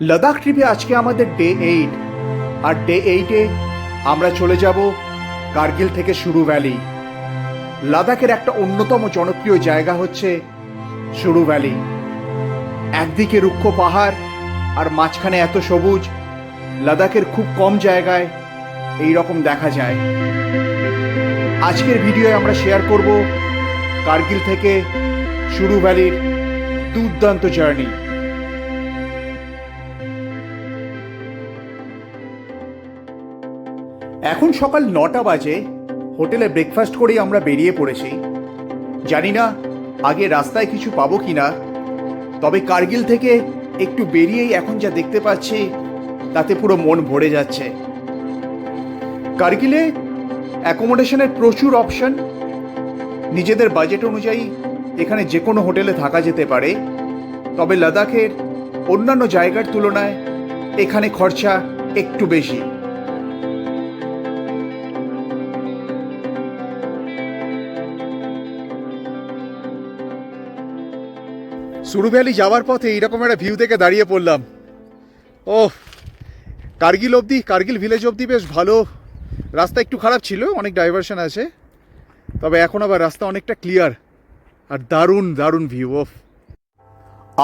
লাদাখ ট্রিপে আজকে আমাদের ডে 8 আর ডে 8-এ আমরা চলে যাব কার্গিল থেকে সুরু ভ্যালি। লাদাখের একটা অন্যতম জনপ্রিয় জায়গা হচ্ছে সুরু ভ্যালি। একদিকে রুক্ষ পাহাড় আর মাঝখানে এত সবুজ, লাদাখের খুব কম জায়গায় এই রকম দেখা যায়। আজকের ভিডিওয়ে আমরা শেয়ার করব কার্গিল থেকে সুরু ভ্যালির দুর্দান্ত জার্নি। এখন সকাল 9টা বাজে। হোটেলে ব্রেকফাস্ট করেই আমরা বেরিয়ে পড়েছি। জানি না আগে রাস্তায় কিছু পাবো কিনা, তবে কার্গিল থেকে একটু বেরিয়েই এখন যা দেখতে পাচ্ছি তাতে পুরো মন ভরে যাচ্ছে। কার্গিলে অ্যাকোমোডেশনের প্রচুর অপশন, নিজেদের বাজেট অনুযায়ী এখানে যে কোনো হোটেলে থাকা যেতে পারে। তবে লাদাখের অন্যান্য জায়গার তুলনায় এখানে খরচা একটু বেশি। সুরু ভ্যালি যাওয়ার পথে এইরকম একটা ভিউ থেকে দাঁড়িয়ে পড়লাম। ও কার্গিল অবধি, কার্গিল ভিলেজ অবধি বেশ ভালো রাস্তা, একটু খারাপ ছিল, অনেক ডাইভারশন আছে, তবে এখন আবার রাস্তা অনেকটা ক্লিয়ার আর দারুণ দারুণ ভিউ। অফ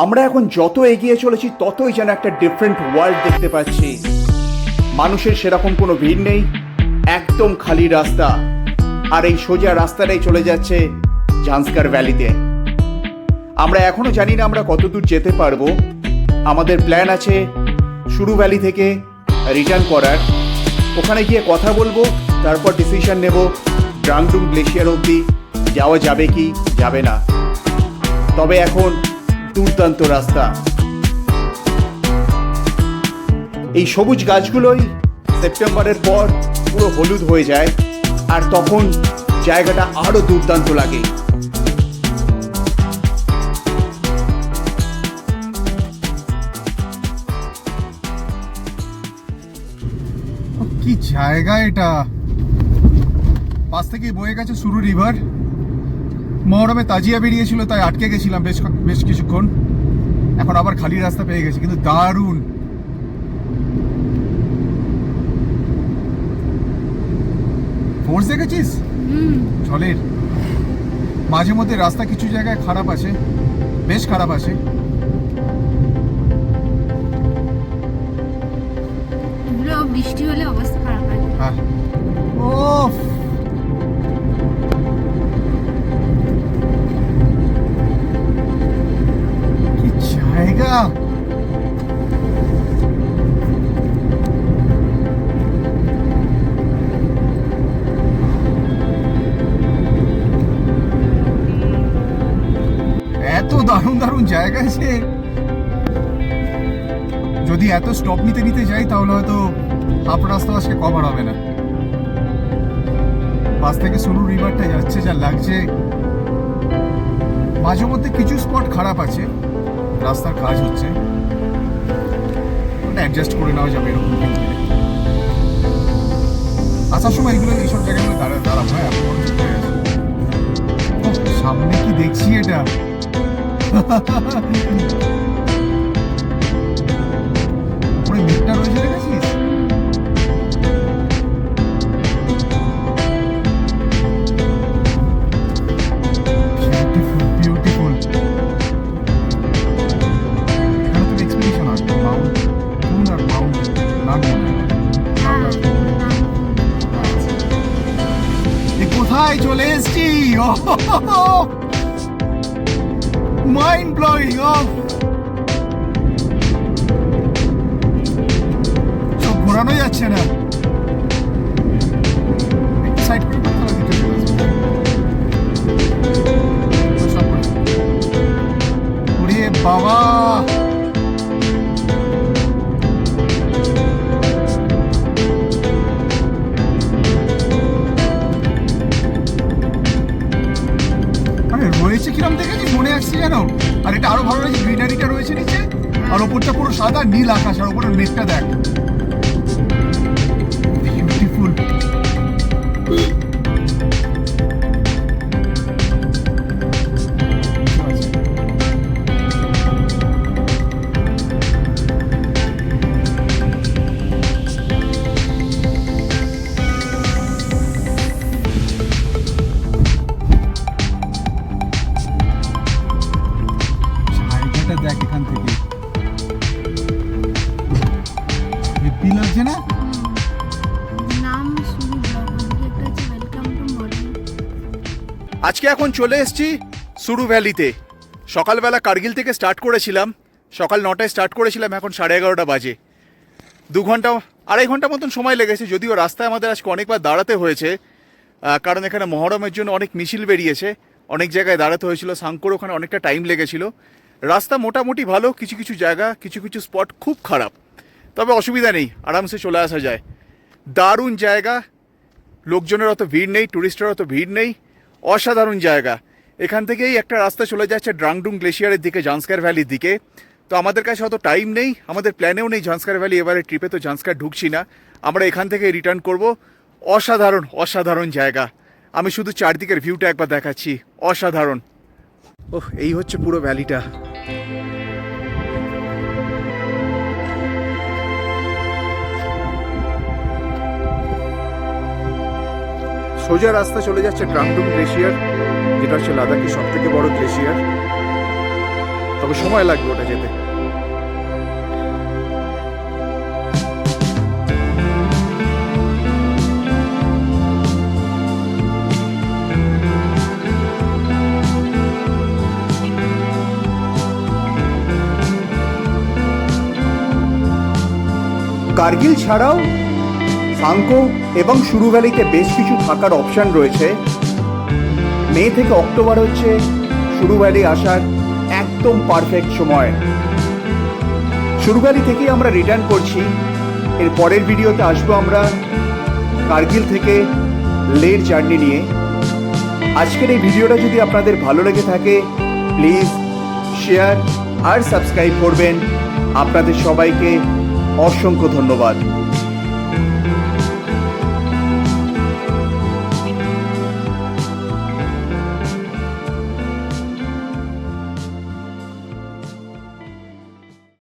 আমরা এখন যত এগিয়ে চলেছি ততই যেন একটা ডিফারেন্ট ওয়ার্ল্ড দেখতে পাচ্ছি। মানুষের সেরকম কোনো ভিড় নেই, একদম খালি রাস্তা, আর এই সোজা রাস্তাটাই চলে যাচ্ছে ঝাংস্কার ভ্যালিতে। আমরা এখনো জানি না আমরা কত দূর যেতে পারবো। আমাদের প্ল্যান আছে সুরু ভ্যালি থেকে রিটার্ন করার, ওখানে গিয়ে কথা বলবো, তারপর ডিসিশন নেব ড্রাংডুং গ্লেশিয়ার অবধি যাওয়া যাবে কি যাবে না। তবে এখন দুর্দান্ত রাস্তা। এই সবুজ গাছগুলোই সেপ্টেম্বরের পর পুরো হলুদ হয়ে যায়, আর তখন জায়গাটা আরো দুর্দান্ত লাগে। কি জায়গা এটা! পাশ থেকে বয়ে গেছে সুরু রিভার। মহরমে তাজিয়া বেরিয়েছিল, তাই আটকে গেছিলাম বেশ কিছুক্ষণ। এখন আবার খালি রাস্তা পেয়ে গেছি, কিন্তু দারুণ। ফোর্স দেখেছিস জলের? মাঝে মধ্যে রাস্তা কিছু জায়গায় খারাপ আছে, বেশ খারাপ আছে। বৃষ্টি হলে অবস্থা খারাপ হয়। হ্যাঁ, ওফ, কি জায়গা! এত দারুণ দারুণ জায়গা আছে। যদি এত স্টপ নিতে নিতে যাই তাহলে হয়তো হাফ রাস্তা আজকে কভার হবে না। পাশ থেকে সুরু রিভারটা যাচ্ছে, যা লাগছে। মাঝে মধ্যে কিছু স্পট খারাপ আছে, রাস্তার কাজ হচ্ছে, ওটা অ্যাডজাস্ট করে নেওয়া যাবে। এরকম আসার সময় এগুলো এইসব জায়গাগুলো দাঁড়াবো। হ্যাঁ, সামনে কি দেখছি এটা! ওই মেঘটা রয়েছে, দেখেছিস? বিউটিফুল। এখানে তো এক্সপিডিশন আছে, মাউন্ট কোন আর মাউন্ট নাম কোথায় চলে এসছি! Mind blowing. সব ঘোরানো যাচ্ছে না। সাইড করে বাবা, রয়েছে কিরম দেখেছি মনে আসছে যেন। আর এটা আরো ভালো লাগছে, গ্রিনারিটা রয়েছে নিচে, আর ওপরটা পুরো সাদা নীল আকাশ, আর ওপরের মেঘটা দেখ, বিউটিফুল। আজকে এখন চলে এসেছি সুরু ভ্যালিতে। সকালবেলা কার্গিল থেকে স্টার্ট করেছিলাম, সকাল 9টায় স্টার্ট করেছিলাম, এখন 11:30 বাজে। 2-2.5 ঘন্টা মতন সময় লেগেছে, যদিও রাস্তায় আমাদের আজকে অনেকবার দাঁড়াতে হয়েছে, কারণ এখানে মহরমের জন্য অনেক মিছিল বেরিয়েছে, অনেক জায়গায় দাঁড়াতে হয়েছিল। সাংকোর ওখানে অনেকটা টাইম লেগেছিল। রাস্তা মোটামুটি ভালো, কিছু কিছু জায়গা, কিছু কিছু স্পট খুব খারাপ, তবে অসুবিধা নেই, আরামসে চলে আসা যায়। দারুণ জায়গা, লোকজনের অত ভিড় নেই, টুরিস্টের অত ভিড় নেই, অসাধারণ জায়গা। এখান থেকেই একটা রাস্তা চলে যাচ্ছে ড্রাংডুং গ্লেশিয়ারের দিকে, জান্সকার ভ্যালির দিকে। তো আমাদের কাছে অত টাইম নেই, আমাদের প্ল্যানেও নেই জান্সকার ভ্যালি এবারে ট্রিপে, তো জান্সকার ঢুকছি না, আমরা এখান থেকে রিটার্ন করব। অসাধারণ অসাধারণ জায়গা, আমি শুধু চারদিকের ভিউটা একবার দেখাচ্ছি, অসাধারণ। ওহ, এই হচ্ছে পুরো ভ্যালিটা। সোজা রাস্তা চলে যাচ্ছে ড্রাংডুং গ্লেশিয়ার, যেটা হচ্ছে লাদাখের সব থেকে বড় গ্লেশিয়ার, তবে সময় লাগবে ওটা যেতে। কার্গিল ছাড়াও সাংকো এবং সুরু ভ্যালিতে বেশ কিছু থাকার অপশান রয়েছে। মে থেকে অক্টোবর হচ্ছে সুরু ভ্যালি আসার একদম পারফেক্ট সময়। সুরু ভ্যালি থেকেই আমরা রিটার্ন করছি। এর পরের ভিডিওতে আসবো আমরা কার্গিল থেকে লের জার্নি নিয়ে। আজকের এই ভিডিওটা যদি আপনাদের ভালো লেগে থাকে, প্লিজ শেয়ার আর সাবস্ক্রাইব করবেন। আপনাদের সবাইকে অসংখ্য ধন্যবাদ।